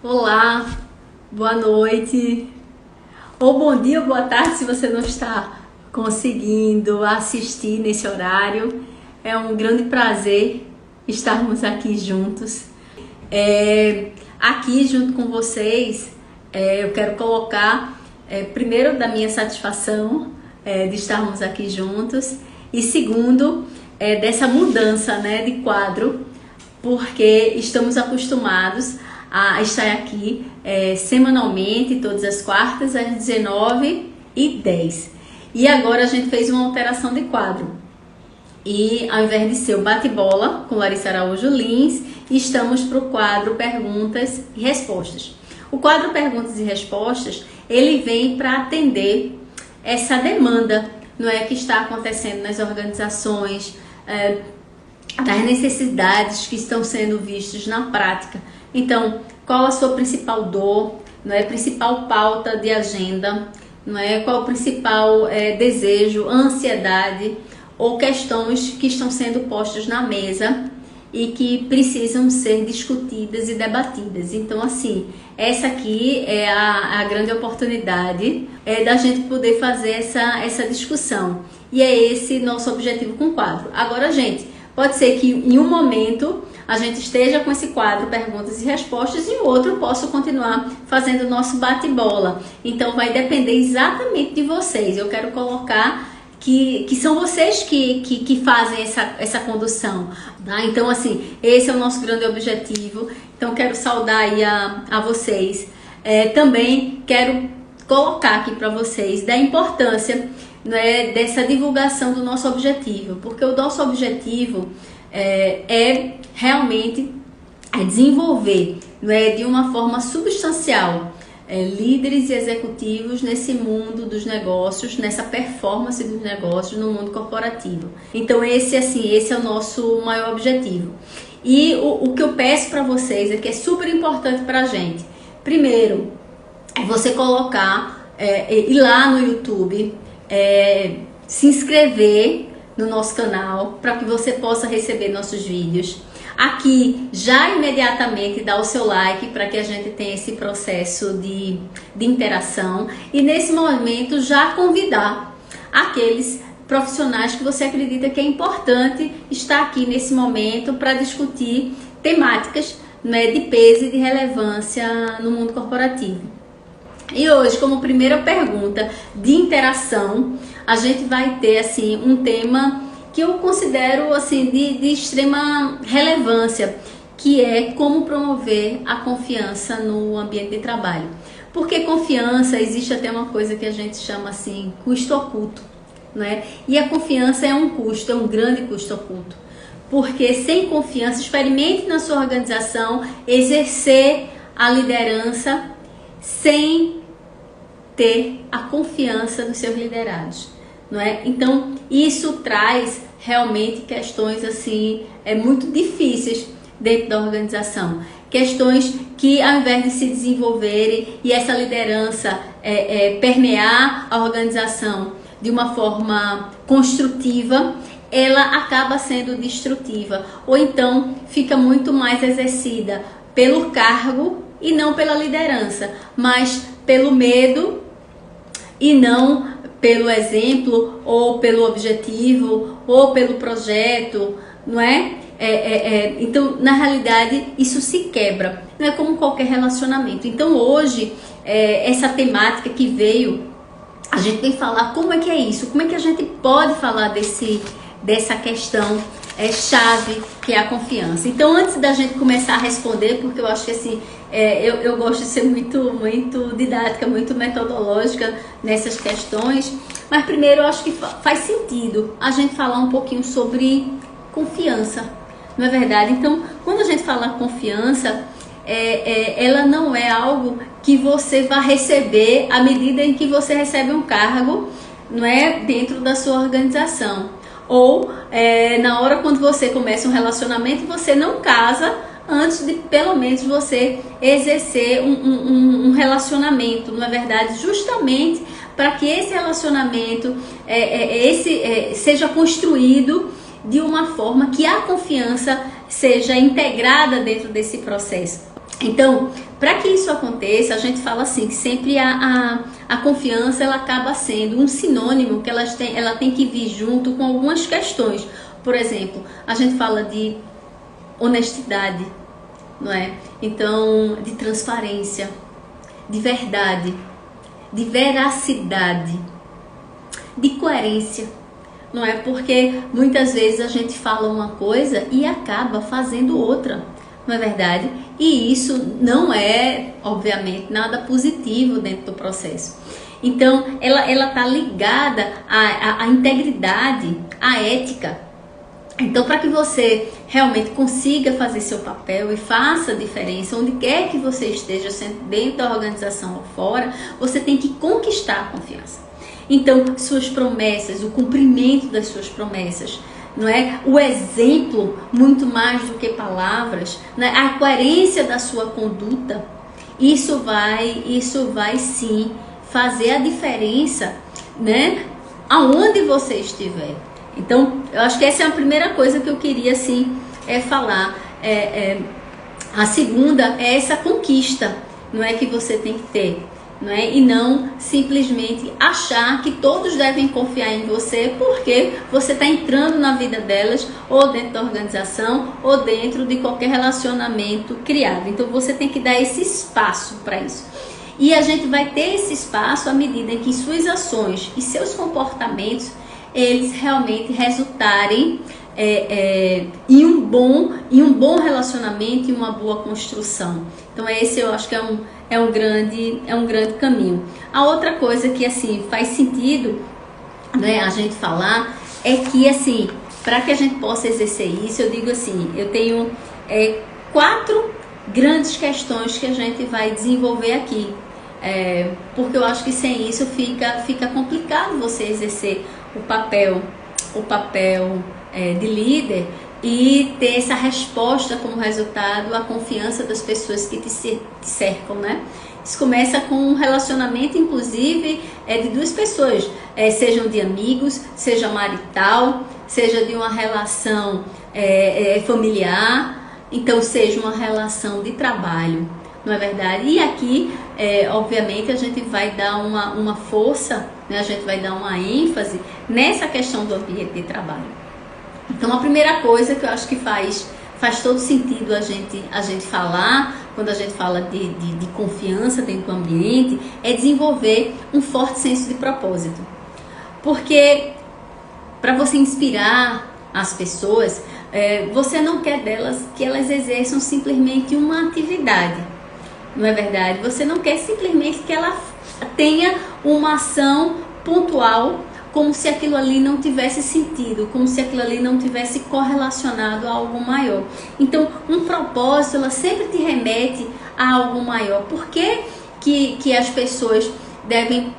Olá, boa noite, ou bom dia ou boa tarde se você não está conseguindo assistir nesse horário. É um grande prazer estarmos aqui juntos. Aqui junto com vocês, eu quero colocar, primeiro, da minha satisfação de estarmos aqui juntos, e segundo, dessa mudança, né, de quadro, porque estamos acostumados a estar aqui semanalmente, todas as quartas, às 19h10. E agora a gente fez uma alteração de quadro. E ao invés de ser o bate-bola com Larissa Araújo Lins, estamos para o quadro Perguntas e Respostas. O quadro Perguntas e Respostas, ele vem para atender essa demanda, não é, que está acontecendo nas organizações, das necessidades que estão sendo vistas na prática. Então, qual a sua principal dor, não é, principal pauta de agenda, não é, qual o principal desejo, ansiedade ou questões que estão sendo postas na mesa e que precisam ser discutidas e debatidas. Então, assim, essa aqui é a grande oportunidade da gente poder fazer essa discussão. E é esse nosso objetivo com o quadro. Agora, gente, pode ser que em um momento a gente esteja com esse quadro Perguntas e Respostas e em outro eu posso continuar fazendo o nosso bate-bola. Então vai depender exatamente de vocês. Eu quero colocar que são vocês que fazem essa condução. Tá? Então, assim, esse é o nosso grande objetivo. Então quero saudar aí a vocês. Também quero colocar aqui para vocês da importância, né, dessa divulgação do nosso objetivo, porque o nosso objetivo realmente desenvolver, né, de uma forma substancial líderes e executivos nesse mundo dos negócios, nessa performance dos negócios no mundo corporativo. Então esse é o nosso maior objetivo. E o que eu peço para vocês é que é super importante para a gente. Primeiro, é você colocar, ir lá no YouTube, se inscrever no nosso canal para que você possa receber nossos vídeos. Aqui, já imediatamente dá o seu like para que a gente tenha esse processo de interação. E nesse momento já convidar aqueles profissionais que você acredita que é importante estar aqui nesse momento para discutir temáticas, né, de peso e de relevância no mundo corporativo. E hoje, como primeira pergunta de interação, a gente vai ter assim um tema que eu considero assim de extrema relevância, que é como promover a confiança no ambiente de trabalho. Porque confiança, existe até uma coisa que a gente chama assim, custo oculto, né? E a confiança é um custo, é um grande custo oculto. Porque sem confiança, experimente na sua organização exercer a liderança sem ter a confiança dos seus liderados, não é? Então isso traz realmente questões assim muito difíceis dentro da organização, questões que ao invés de se desenvolverem e essa liderança permear a organização de uma forma construtiva, ela acaba sendo destrutiva, ou então fica muito mais exercida pelo cargo e não pela liderança, mas pelo medo e não pelo exemplo, ou pelo objetivo, ou pelo projeto, não é? Então, na realidade, isso se quebra, não é como qualquer relacionamento. Então, hoje, essa temática que veio, a gente tem que falar como é que é isso, como é que a gente pode falar dessa questão chave, que é a confiança. Então, antes da gente começar a responder, porque eu acho que assim, eu gosto de ser muito didática, muito metodológica nessas questões, mas primeiro eu acho que faz sentido a gente falar um pouquinho sobre confiança, não é verdade? Então, quando a gente fala confiança, ela não é algo que você vai receber à medida em que você recebe um cargo, não é, dentro da sua organização. Ou na hora quando você começa um relacionamento, você não casa antes de pelo menos você exercer um relacionamento, não é verdade? Justamente para que esse relacionamento seja construído de uma forma que a confiança seja integrada dentro desse processo. Então, para que isso aconteça, a gente fala assim, que sempre a confiança ela acaba sendo um sinônimo que ela tem que vir junto com algumas questões. Por exemplo, a gente fala de honestidade, não é? Então, de transparência, de verdade, de veracidade, de coerência, não é? Porque muitas vezes a gente fala uma coisa e acaba fazendo outra, não é verdade? E isso não é, obviamente, nada positivo dentro do processo. Então, ela está ligada à integridade, à ética. Então, para que você realmente consiga fazer seu papel e faça a diferença, onde quer que você esteja, dentro da organização ou fora, você tem que conquistar a confiança. Então, suas promessas, o cumprimento das suas promessas, não é? O exemplo, muito mais do que palavras, né? A coerência da sua conduta, isso vai sim fazer a diferença, né? Aonde você estiver. Então, eu acho que essa é a primeira coisa que eu queria assim falar. A segunda é essa conquista, não é, que você tem que ter. Não é? E não simplesmente achar que todos devem confiar em você porque você está entrando na vida delas, ou dentro da organização, ou dentro de qualquer relacionamento criado. Então você tem que dar esse espaço para isso. E a gente vai ter esse espaço à medida em que suas ações e seus comportamentos eles realmente resultarem em um bom relacionamento e uma boa construção. Então esse eu acho que é um grande caminho. A outra coisa que assim faz sentido, né, a gente falar é que assim, para que a gente possa exercer isso, eu digo assim, eu tenho 4 grandes questões que a gente vai desenvolver aqui. Porque eu acho que sem isso fica complicado você exercer o papel de líder e ter essa resposta como resultado à confiança das pessoas que te cercam, né? Isso começa com um relacionamento, inclusive, de 2 pessoas, sejam de amigos, seja marital, seja de uma relação familiar, então seja uma relação de trabalho, não é verdade? E aqui, obviamente, a gente vai dar uma força, né? A gente vai dar uma ênfase nessa questão do ambiente de trabalho. Então, a primeira coisa que eu acho que faz todo sentido a gente falar, quando a gente fala de confiança dentro do ambiente, é desenvolver um forte senso de propósito. Porque, para você inspirar as pessoas, você não quer que elas exerçam simplesmente uma atividade. Não é verdade? Você não quer simplesmente que ela tenha uma ação pontual, como se aquilo ali não tivesse sentido, como se aquilo ali não tivesse correlacionado a algo maior. Então, um propósito, ela sempre te remete a algo maior. Por que as pessoas devem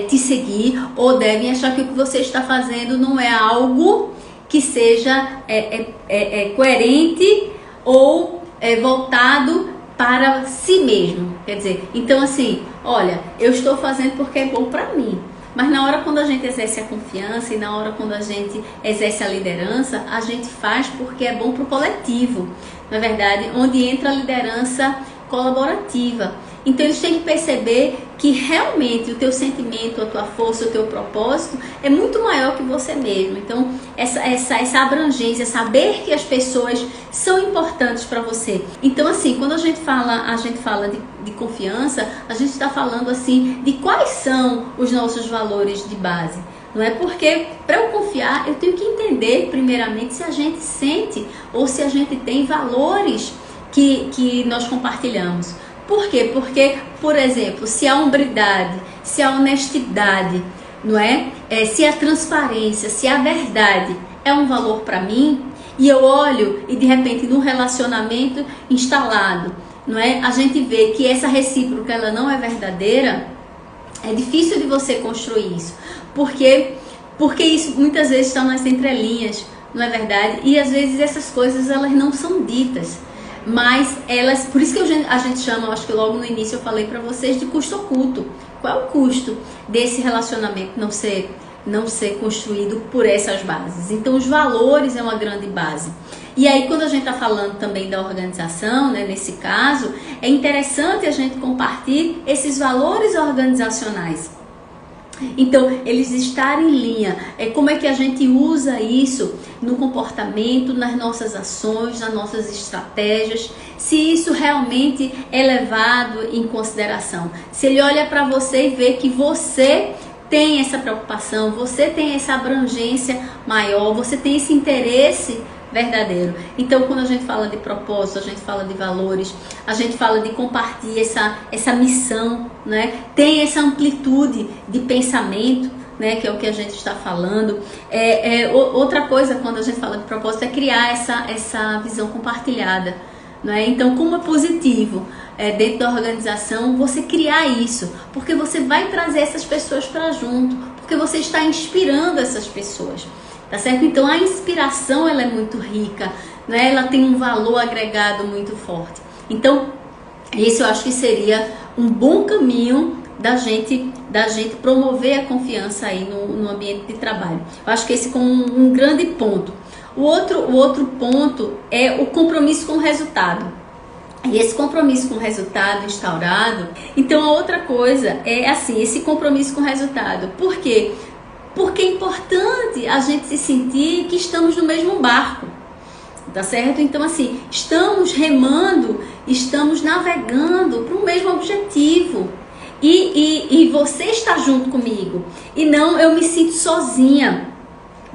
te seguir ou devem achar que o que você está fazendo não é algo que seja coerente ou voltado para si mesmo? Quer dizer, então assim, olha, eu estou fazendo porque é bom para mim. Mas na hora quando a gente exerce a confiança e na hora quando a gente exerce a liderança, a gente faz porque é bom para o coletivo, na verdade, onde entra a liderança colaborativa. Então eles têm que perceber que realmente o teu sentimento, a tua força, o teu propósito é muito maior que você mesmo. Então essa abrangência, saber que as pessoas são importantes para você. Então assim, quando a gente fala de confiança, a gente está falando assim de quais são os nossos valores de base. Não é? Porque para eu confiar, eu tenho que entender primeiramente se a gente sente ou se a gente tem valores que nós compartilhamos. Por quê? Porque, por exemplo, se a hombridade, se a honestidade, não é? Se a transparência, se a verdade é um valor para mim, e eu olho e de repente num relacionamento instalado, não é? A gente vê que essa recíproca ela não é verdadeira, é difícil de você construir isso. Porque isso muitas vezes está nas entrelinhas, não é verdade? E às vezes essas coisas elas não são ditas. Mas elas, por isso que a gente chama, acho que logo no início eu falei para vocês, de custo oculto. Qual é o custo desse relacionamento não ser construído por essas bases? Então os valores é uma grande base. E aí, quando a gente está falando também da organização, né, nesse caso, é interessante a gente compartilhar esses valores organizacionais. Então, eles estarem em linha. Como é que a gente usa isso no comportamento, nas nossas ações, nas nossas estratégias, se isso realmente é levado em consideração. Se ele olha para você e vê que você tem essa preocupação, você tem essa abrangência maior, você tem esse interesse verdadeiro. Então, quando a gente fala de propósito, a gente fala de valores, a gente fala de compartilhar essa missão, né? Tem essa amplitude de pensamento, né? Que é o que a gente está falando. Outra coisa, quando a gente fala de propósito, é criar essa visão compartilhada, né? Então, como é positivo dentro da organização você criar isso, porque você vai trazer essas pessoas para junto, porque você está inspirando essas pessoas. Tá certo? Então a inspiração ela é muito rica, né? Ela tem um valor agregado muito forte. Então esse eu acho que seria um bom caminho da gente promover a confiança aí no ambiente de trabalho. Eu acho que esse como um grande ponto. O outro ponto é o compromisso com o resultado. E esse compromisso com o resultado instaurado, então a outra coisa é assim, esse compromisso com o resultado. Por quê? Porque é importante a gente se sentir que estamos no mesmo barco, tá certo? Então assim, estamos remando, estamos navegando para o mesmo objetivo. E você está junto comigo. E não eu me sinto sozinha,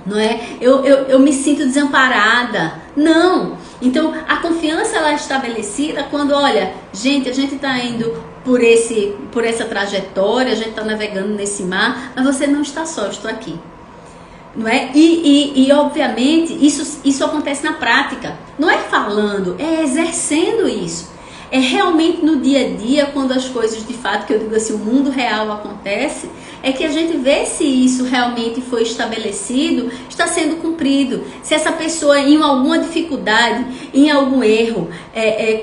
não é? Eu me sinto desamparada. Não. Então a confiança ela é estabelecida quando, olha, gente, a gente está indo por essa trajetória, a gente está navegando nesse mar, mas você não está só, eu estou aqui. Não é? E obviamente isso acontece na prática. Não é falando, é exercendo isso. É realmente no dia a dia, quando as coisas de fato, que eu digo assim, o mundo real acontece, é que a gente vê se isso realmente foi estabelecido, está sendo cumprido. Se essa pessoa em alguma dificuldade, em algum erro,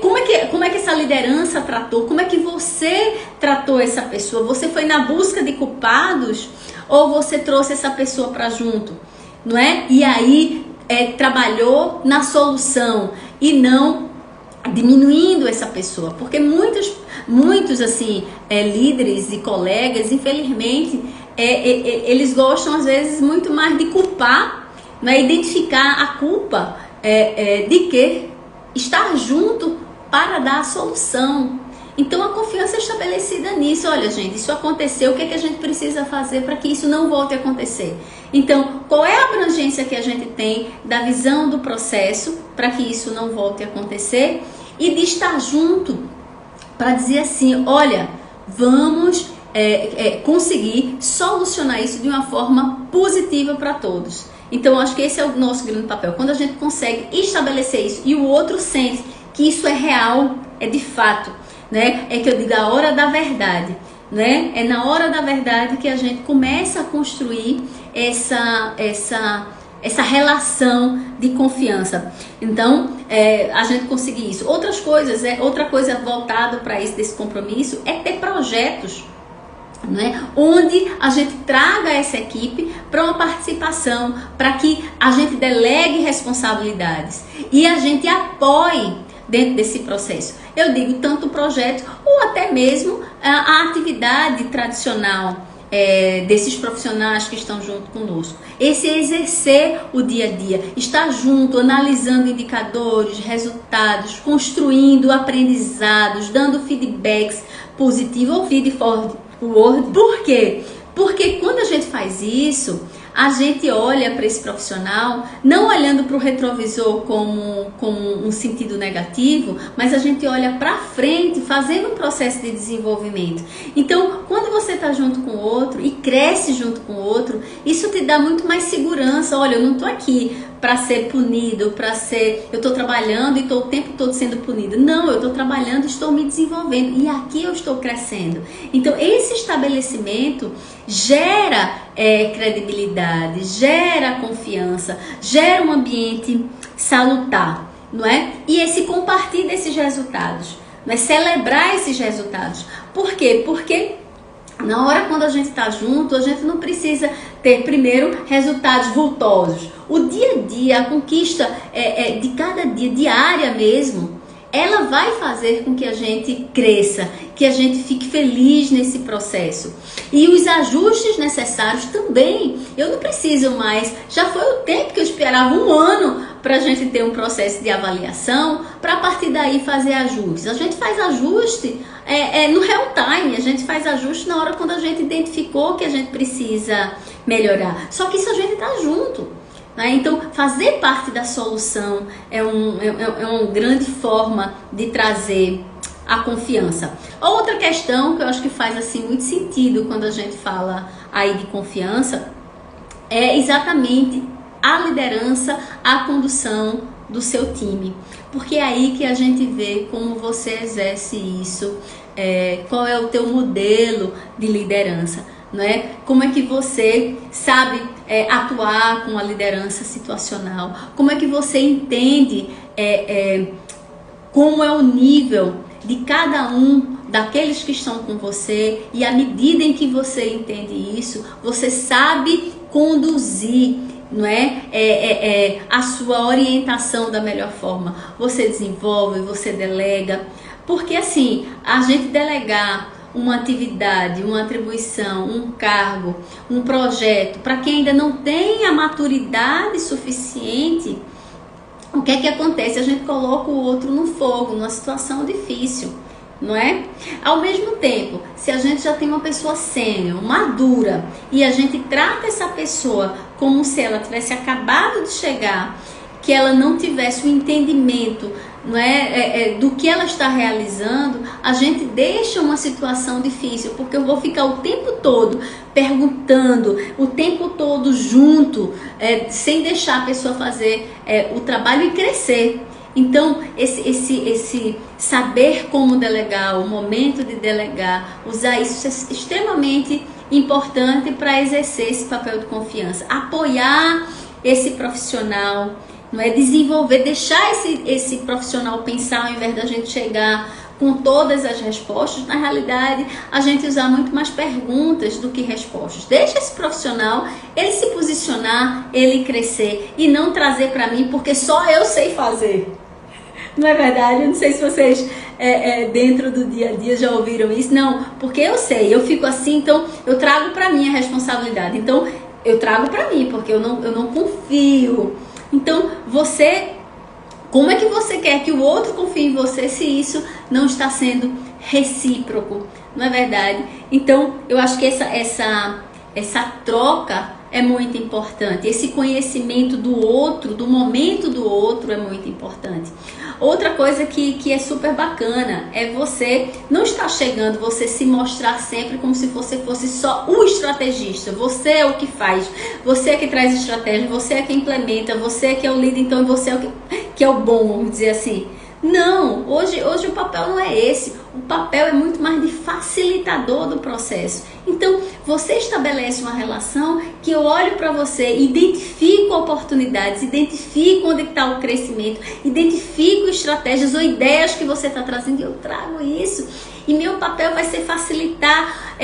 como é que essa liderança tratou? Como é que você tratou essa pessoa? Você foi na busca de culpados ou você trouxe essa pessoa para junto? Não é? E aí trabalhou na solução e não diminuindo essa pessoa, porque muitos assim líderes e colegas, infelizmente, eles gostam às vezes muito mais de culpar, né, identificar a culpa de que estar junto para dar a solução. Então a confiança é estabelecida nisso. Olha, gente, isso aconteceu, o que é que a gente precisa fazer para que isso não volte a acontecer? Então, qual é a abrangência que a gente tem da visão do processo para que isso não volte a acontecer? E de estar junto para dizer assim, olha, vamos conseguir solucionar isso de uma forma positiva para todos. Então, acho que esse é o nosso grande papel. Quando a gente consegue estabelecer isso e o outro sente que isso é real, é de fato, né? É que eu digo a hora da verdade, né? É na hora da verdade que a gente começa a construir essa relação de confiança. Então, a gente conseguir isso. Outra coisa voltada para isso, desse compromisso, é ter projetos, né, onde a gente traga essa equipe para uma participação, para que a gente delegue responsabilidades e a gente apoie dentro desse processo. Eu digo tanto o projeto ou até mesmo a atividade tradicional desses profissionais que estão junto conosco. Esse exercer o dia a dia, estar junto, analisando indicadores, resultados, construindo aprendizados, dando feedbacks positivos ou feedforward. Por quê? Porque quando a gente faz isso, a gente olha para esse profissional, não olhando para o retrovisor como um sentido negativo, mas a gente olha para frente, fazendo um processo de desenvolvimento. Então, quando você está junto com o outro e cresce junto com o outro, isso te dá muito mais segurança. Olha, eu não estou aqui para ser punido, eu estou trabalhando e estou o tempo todo sendo punido. Não, eu estou trabalhando e estou me desenvolvendo e aqui eu estou crescendo. Então, esse estabelecimento gera credibilidade, gera confiança, gera um ambiente salutar, não é? E esse compartilhar desses resultados, não é? Celebrar esses resultados. Por quê? Porque na hora quando a gente está junto, a gente não precisa ter primeiro resultados vultosos. O dia a dia, a conquista de cada dia, diária mesmo, ela vai fazer com que a gente cresça, que a gente fique feliz nesse processo. E os ajustes necessários também. Eu não preciso mais, já foi o tempo que eu esperava 1 ano para a gente ter um processo de avaliação, para a partir daí fazer ajustes. A gente faz ajuste no real time, a gente faz ajuste na hora quando a gente identificou que a gente precisa melhorar. Só que isso a gente está junto. Então, fazer parte da solução é uma grande forma de trazer a confiança. Outra questão que eu acho que faz assim muito sentido quando a gente fala aí de confiança é exatamente a liderança, a condução do seu time. Porque é aí que a gente vê como você exerce isso, qual é o teu modelo de liderança. Não é? Como é que você sabe atuar com a liderança situacional? Como é que você entende como é o nível de cada um daqueles que estão com você, e à medida em que você entende isso, você sabe conduzir, não é? A sua orientação da melhor forma. Você desenvolve, você delega, porque assim, a gente delegar uma atividade, uma atribuição, um cargo, um projeto, para quem ainda não tem a maturidade suficiente, o que é que acontece? A gente coloca o outro no fogo, numa situação difícil, não é? Ao mesmo tempo, se a gente já tem uma pessoa sênior, madura, e a gente trata essa pessoa como se ela tivesse acabado de chegar, que ela não tivesse o entendimento, não do que ela está realizando, a gente deixa uma situação difícil, porque eu vou ficar o tempo todo perguntando, o tempo todo junto, sem deixar a pessoa fazer o trabalho e crescer. Então, esse saber como delegar, o momento de delegar, usar isso é extremamente importante para exercer esse papel de confiança, apoiar esse profissional, não é? Desenvolver, deixar esse profissional pensar, ao invés da gente chegar com todas as respostas. Na realidade, a gente usar muito mais perguntas do que respostas. Deixa esse profissional, ele se posicionar, ele crescer, e não trazer para mim porque só eu sei fazer. Não é verdade? Eu não sei se vocês dentro do dia a dia já ouviram isso. Não, porque eu sei, eu fico assim, então eu trago para mim a responsabilidade. Então eu trago para mim, porque eu não confio. Então, como é que você quer que o outro confie em você se isso não está sendo recíproco? Não é verdade? Então, eu acho que essa troca é muito importante. Esse conhecimento do outro, do momento do outro, é muito importante. Outra coisa que é super bacana é você não estar chegando, você se mostrar sempre como se você fosse só o estrategista. Você é o que faz, você é que traz estratégia, você é que implementa, você é que é o líder, então você é o que é o bom, vamos dizer assim. Não, hoje o papel não é esse. O papel é muito mais de facilitador do processo. Então, você estabelece uma relação que eu olho para você, identifico oportunidades, identifico onde está o crescimento, identifico estratégias ou ideias que você está trazendo, e eu trago isso. E meu papel vai ser facilitar,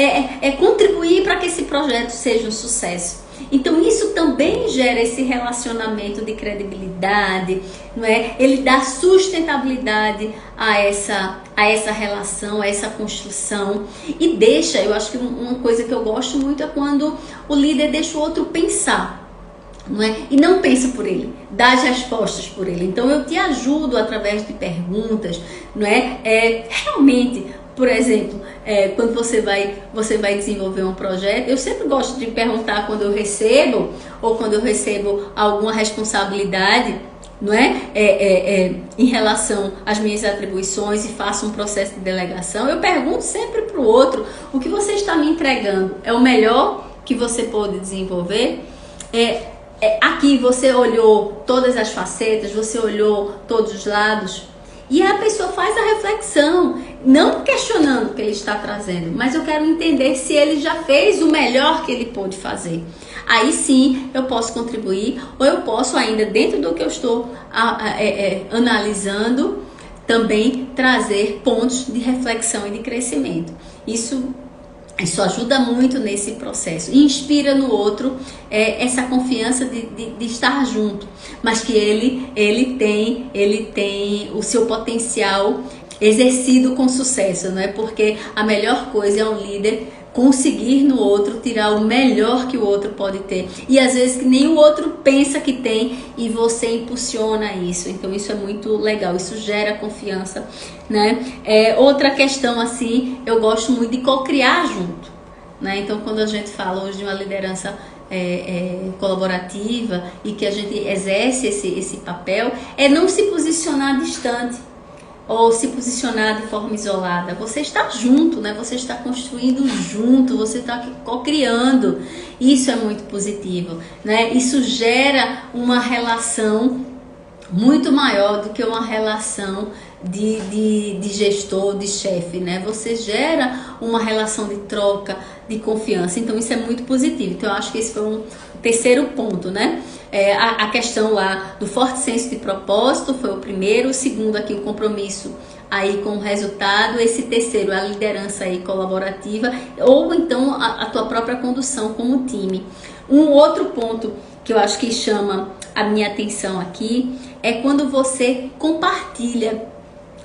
contribuir para que esse projeto seja um sucesso. Então isso também gera esse relacionamento de credibilidade, não é? Ele dá sustentabilidade a essa relação, a essa construção, e deixa, eu acho que uma coisa que eu gosto muito é quando o líder deixa o outro pensar, não é? E não pensa por ele, dá as respostas por ele. Então eu te ajudo através de perguntas, não é? Realmente, por exemplo, quando você vai desenvolver um projeto, eu sempre gosto de perguntar quando eu recebo, ou quando eu recebo alguma responsabilidade, não é? Em relação às minhas atribuições, e faço um processo de delegação, eu pergunto sempre para o outro: o que você está me entregando é o melhor que você pode desenvolver? Aqui você olhou todas as facetas, você olhou todos os lados? E a pessoa faz a reflexão, não questionando o que ele está trazendo, mas eu quero entender se ele já fez o melhor que ele pôde fazer. Aí sim eu posso contribuir, ou eu posso ainda, dentro do que eu estou analisando, também trazer pontos de reflexão e de crescimento. Isso Isso ajuda muito nesse processo. E inspira no outro essa confiança de estar junto, mas que ele tem o seu potencial exercido com sucesso, não é? Porque a melhor coisa é um líder conseguir no outro tirar o melhor que o outro pode ter, e às vezes que nem o outro pensa que tem, e você impulsiona isso. Então isso é muito legal, isso gera confiança, né? Outra questão, assim, eu gosto muito de co-criar junto, né? Então quando a gente fala hoje de uma liderança colaborativa e que a gente exerce esse papel, é não se posicionar distante ou se posicionar de forma isolada. Você está junto, né? Você está construindo junto, você está co-criando. Isso é muito positivo, né? Isso gera uma relação muito maior do que uma relação de gestor, de chefe, né? Você gera uma relação de troca, de confiança. Então isso é muito positivo. Então eu acho que esse foi um terceiro ponto, né? A questão lá do forte senso de propósito foi o primeiro. O segundo aqui, o compromisso aí com o resultado. Esse terceiro, a liderança aí colaborativa, ou então a tua própria condução como time. Um outro ponto que eu acho que chama a minha atenção aqui é quando você compartilha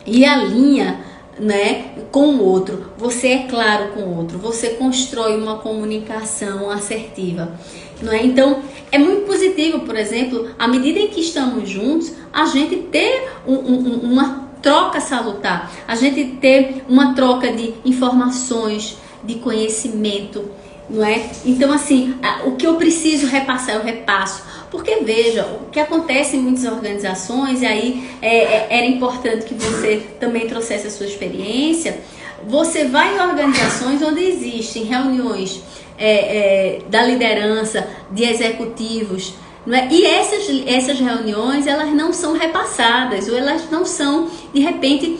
e alinha, né, com o outro. Você é claro com o outro, você constrói uma comunicação assertiva, não é? Então é muito positivo, por exemplo, à medida em que estamos juntos, a gente ter uma troca salutar, a gente ter uma troca de informações, de conhecimento, não é? Então assim, o que eu preciso repassar, eu repasso. Porque veja, o que acontece em muitas organizações, e aí era importante que você também trouxesse a sua experiência. Você vai em organizações onde existem reuniões da liderança, de executivos, não é? E essas reuniões, elas não são repassadas, ou elas não são, de repente,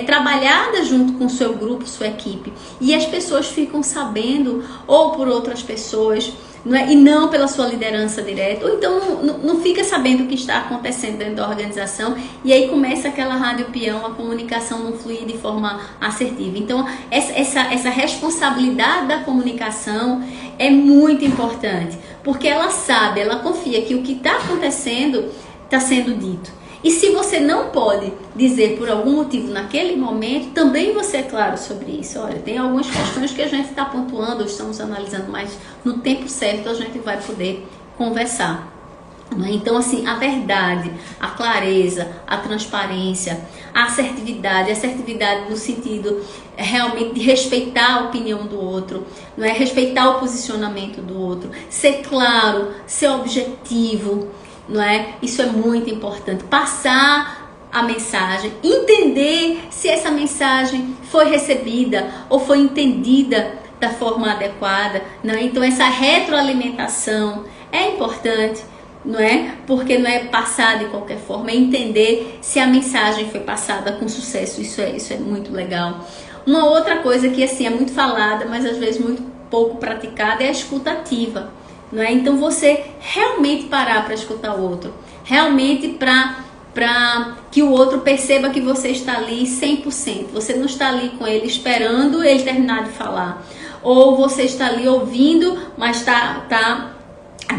trabalhadas junto com o seu grupo, sua equipe. E as pessoas ficam sabendo, ou por outras pessoas, não é? E não pela sua liderança direta, ou então não fica sabendo o que está acontecendo dentro da organização, e aí começa aquela rádio peão, a comunicação não fluir de forma assertiva. Então essa responsabilidade da comunicação é muito importante, porque ela sabe, ela confia que o que está acontecendo está sendo dito. E se você não pode dizer por algum motivo naquele momento, também você é claro sobre isso. Olha, tem algumas questões que a gente está pontuando, ou estamos analisando, mas no tempo certo a gente vai poder conversar. Então, assim, a verdade, a clareza, a transparência, a assertividade no sentido realmente de respeitar a opinião do outro, não é? Respeitar o posicionamento do outro, ser claro, ser objetivo, não é? Isso é muito importante. Passar a mensagem, entender se essa mensagem foi recebida ou foi entendida da forma adequada, não é? Então essa retroalimentação é importante, não é? Porque não é passar de qualquer forma, é entender se a mensagem foi passada com sucesso. Isso é muito legal. Uma outra coisa que assim é muito falada, mas às vezes muito pouco praticada, é a escuta ativa. Não é? Então você realmente parar para escutar o outro, realmente para que o outro perceba que você está ali 100%, você não está ali com ele esperando ele terminar de falar, ou você está ali ouvindo, mas está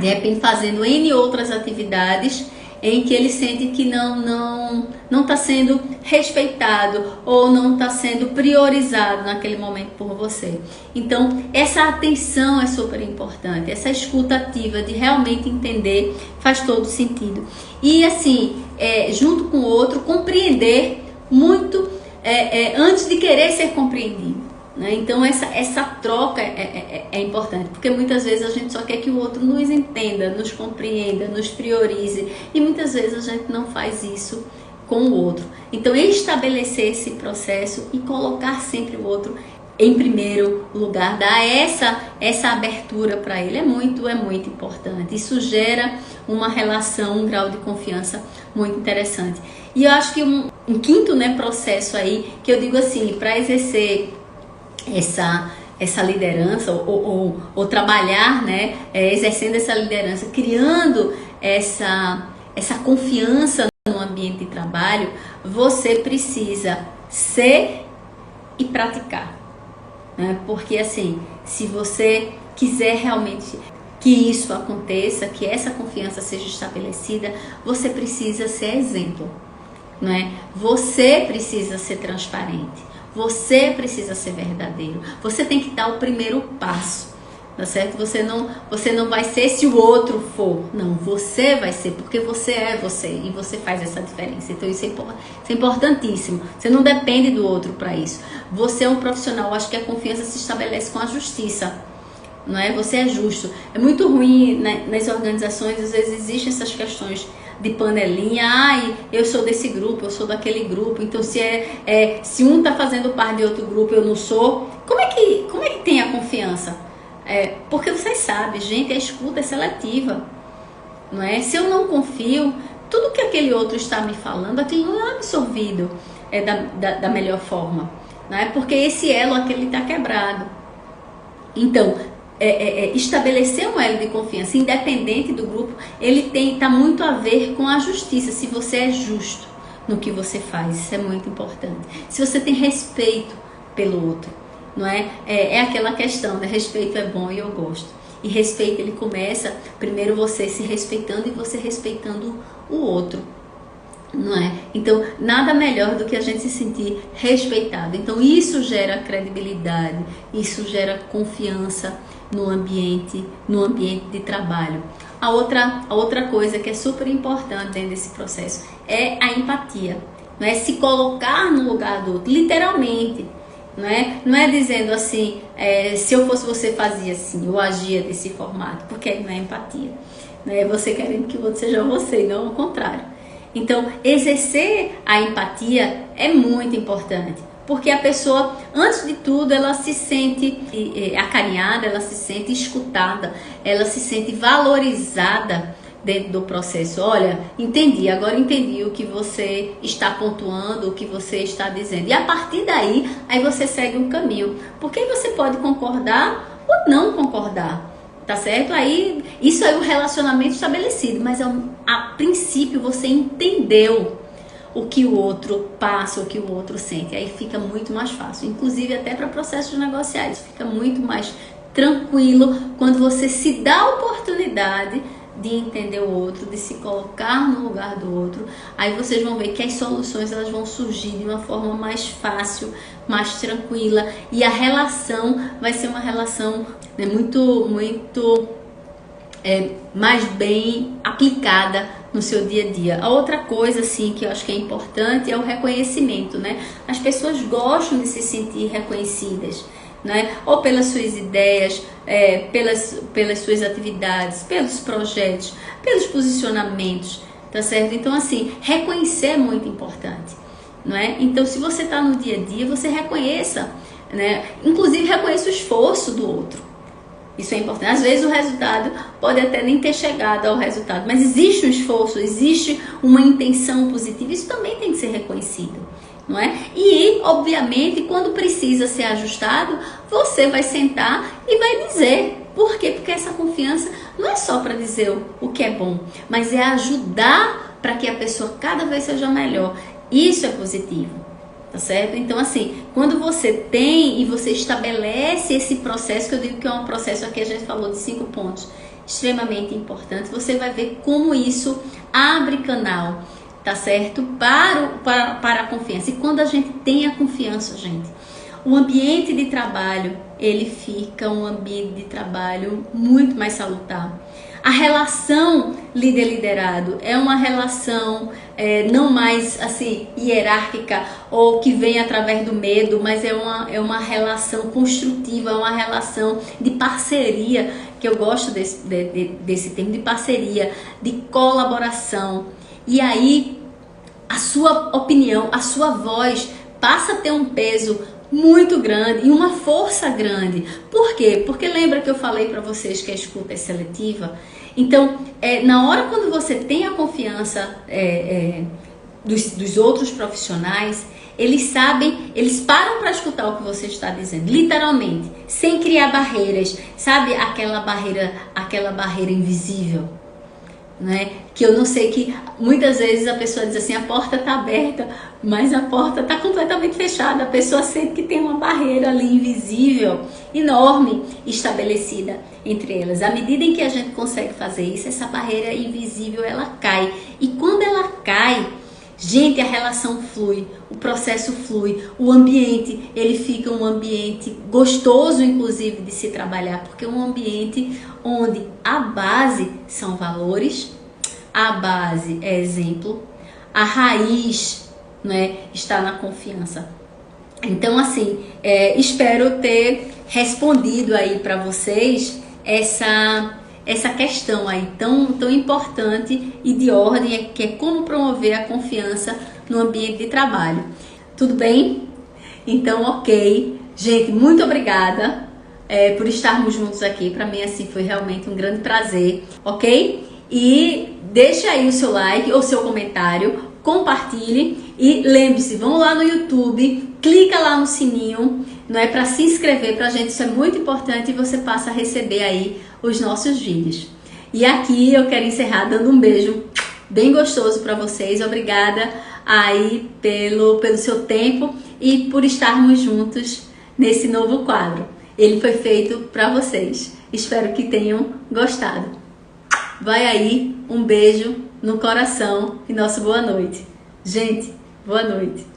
de repente fazendo N outras atividades em que ele sente que não está sendo respeitado ou não está sendo priorizado naquele momento por você. Então, essa atenção é super importante, essa escuta ativa de realmente entender faz todo sentido. E assim, junto com o outro, compreender muito antes de querer ser compreendido. Né? Então essa troca é importante, porque muitas vezes a gente só quer que o outro nos entenda, nos compreenda, nos priorize, e muitas vezes a gente não faz isso com o outro. Então estabelecer esse processo e colocar sempre o outro em primeiro lugar, dar essa abertura para ele é muito importante. Isso gera uma relação, um grau de confiança muito interessante. E eu acho que um quinto, né, processo aí, que eu digo assim, para exercer essa liderança ou trabalhar, né, exercendo essa liderança, criando essa confiança no ambiente de trabalho, você precisa ser e praticar. né? Porque assim, se você quiser realmente que isso aconteça, que essa confiança seja estabelecida, você precisa ser exemplo, não é? Você precisa ser transparente, você precisa ser verdadeiro, você tem que dar o primeiro passo, tá certo? Você não vai ser se o outro for, não, você vai ser, porque você é você e você faz essa diferença. Então isso é importantíssimo, você não depende do outro para isso. Você é um profissional, acho que a confiança se estabelece com a justiça, não é? Você é justo. É muito ruim, né, nas organizações, às vezes existem essas questões de panelinha. Ai, eu sou desse grupo, eu sou daquele grupo, então se um tá fazendo parte de outro grupo, eu não sou. Como é que tem a confiança? Porque vocês sabem, gente, a escuta é seletiva, não é? Se eu não confio, tudo que aquele outro está me falando, aquilo não é absorvido da melhor forma, não é? Porque esse elo aquele está quebrado. Então, estabelecer um elo de confiança, independente do grupo, ele tá muito a ver com a justiça, se você é justo no que você faz, isso é muito importante. Se você tem respeito pelo outro, não é? É aquela questão, né? Respeito é bom e eu gosto. E respeito, ele começa, primeiro você se respeitando e você respeitando o outro, não é? Então, nada melhor do que a gente se sentir respeitado. Então, isso gera credibilidade, isso gera confiança no ambiente de trabalho. A outra coisa que é super importante dentro desse processo é a empatia, não é? Se colocar no lugar do outro, literalmente, não é dizendo assim, se eu fosse você fazia assim, eu agia desse formato, porque aí não é empatia, não é você querendo que o outro seja você, não ao contrário. Então, exercer a empatia é muito importante, porque a pessoa, antes de tudo, ela se sente acarinhada, ela se sente escutada, ela se sente valorizada dentro do processo. Olha, agora entendi o que você está pontuando, o que você está dizendo. E a partir daí, aí você segue um caminho. Porque você pode concordar ou não concordar, tá certo? Isso é o relacionamento estabelecido, mas a princípio você entendeu o que o outro passa, o que o outro sente. Aí fica muito mais fácil, inclusive até para processos negociais. Fica muito mais tranquilo quando você se dá a oportunidade de entender o outro, de se colocar no lugar do outro. Aí vocês vão ver que as soluções elas vão surgir de uma forma mais fácil, mais tranquila, e a relação vai ser uma relação, né, muito mais bem aplicada no seu dia a dia. A outra coisa assim que eu acho que é importante é o reconhecimento, né? As pessoas gostam de se sentir reconhecidas, né? Ou pelas suas ideias, pelas suas atividades, pelos projetos, pelos posicionamentos, tá certo? Então assim, reconhecer é muito importante, não é? Então se você está no dia a dia, você reconheça, né? Inclusive reconheça o esforço do outro. Isso é importante. Às vezes o resultado pode até nem ter chegado ao resultado, mas existe um esforço, existe uma intenção positiva, isso também tem que ser reconhecido, não é? E, obviamente, quando precisa ser ajustado, você vai sentar e vai dizer. Por quê? Porque essa confiança não é só para dizer o que é bom, mas é ajudar para que a pessoa cada vez seja melhor. Isso é positivo. Tá certo? Então, assim, quando você tem e você estabelece esse processo, que eu digo que é um processo, aqui a gente falou de 5 pontos extremamente importantes, você vai ver como isso abre canal, tá certo? Para a confiança. E quando a gente tem a confiança, gente, o ambiente de trabalho, ele fica um ambiente de trabalho muito mais salutar. A relação líder-liderado é uma relação não mais assim hierárquica ou que vem através do medo, mas é uma relação construtiva, é uma relação de parceria, que eu gosto desse termo, de parceria, de colaboração. E aí a sua opinião, a sua voz passa a ter um peso muito grande e uma força grande. Por quê? Porque lembra que eu falei para vocês que a escuta é seletiva? Então, na hora quando você tem a confiança dos outros profissionais, eles param para escutar o que você está dizendo, literalmente, sem criar barreiras, sabe? Aquela barreira invisível. né? Que eu não sei, que muitas vezes a pessoa diz assim, a porta está aberta, mas a porta está completamente fechada. A pessoa sente que tem uma barreira ali invisível, enorme, estabelecida entre elas. À medida em que a gente consegue fazer isso, essa barreira invisível, ela cai. E quando ela cai, gente, a relação flui, o processo flui, o ambiente, ele fica um ambiente gostoso, inclusive, de se trabalhar, porque é um ambiente onde a base são valores, a base é exemplo, a raiz, né, está na confiança. Então, assim, espero ter respondido aí para vocês essa questão aí tão importante e de ordem, que é como promover a confiança no ambiente de trabalho. Tudo bem? Então, ok. Gente, muito obrigada por estarmos juntos aqui. Para mim, assim, foi realmente um grande prazer, ok? E deixa aí o seu like ou seu comentário, compartilhe e lembre-se, vão lá no YouTube, clica lá no sininho, não é, para se inscrever pra gente, isso é muito importante, e você passa a receber aí os nossos vídeos. E aqui eu quero encerrar dando um beijo bem gostoso para vocês. Obrigada aí pelo seu tempo e por estarmos juntos nesse novo quadro. Ele foi feito para vocês. Espero que tenham gostado. Vai aí, um beijo no coração e nossa boa noite. Gente, boa noite.